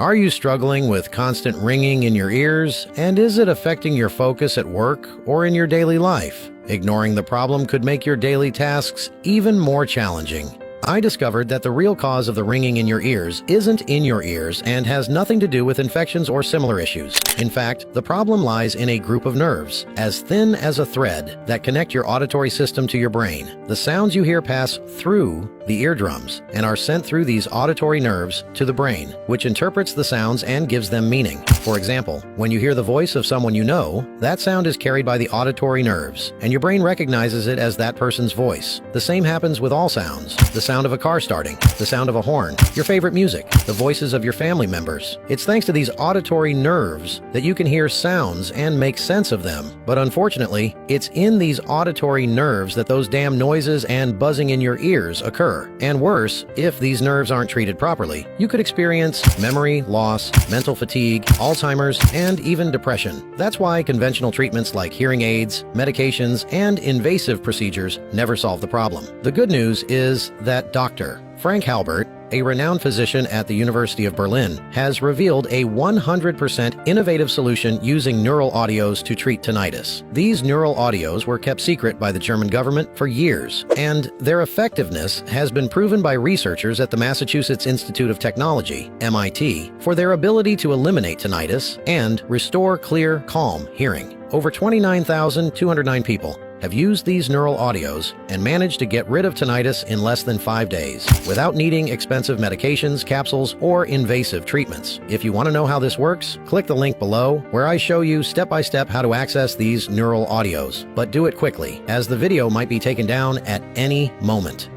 Are you struggling with constant ringing in your ears, and is it affecting your focus at work or in your daily life? Ignoring the problem could make your daily tasks even more challenging. I discovered that the real cause of the ringing in your ears isn't in your ears and has nothing to do with infections or similar issues. In fact, the problem lies in a group of nerves, as thin as a thread, that connect your auditory system to your brain. The sounds you hear pass through the eardrums and are sent through these auditory nerves to the brain, which interprets the sounds and gives them meaning. For example, when you hear the voice of someone you know, that sound is carried by the auditory nerves, and your brain recognizes it as that person's voice. The same happens with all sounds. The sound of a car starting, the sound of a horn, your favorite music, the voices of your family members. It's thanks to these auditory nerves that you can hear sounds and make sense of them. But unfortunately, it's in these auditory nerves that those damn noises and buzzing in your ears occur. And worse, if these nerves aren't treated properly, you could experience memory loss, mental fatigue, Alzheimer's, and even depression. That's why conventional treatments like hearing aids, medications, and invasive procedures never solve the problem. The good news is that Dr. Frank Halbert, a renowned physician at the University of Berlin, has revealed a 100% innovative solution using neural audios to treat tinnitus. These neural audios were kept secret by the German government for years, and their effectiveness has been proven by researchers at the Massachusetts Institute of Technology, MIT, for their ability to eliminate tinnitus and restore clear, calm hearing. Over 29,209 people have used these neural audios and managed to get rid of tinnitus in less than 5 days without needing expensive medications, capsules, or invasive treatments. If you want to know how this works, click the link below where I show you step-by-step how to access these neural audios. But do it quickly, as the video might be taken down at any moment.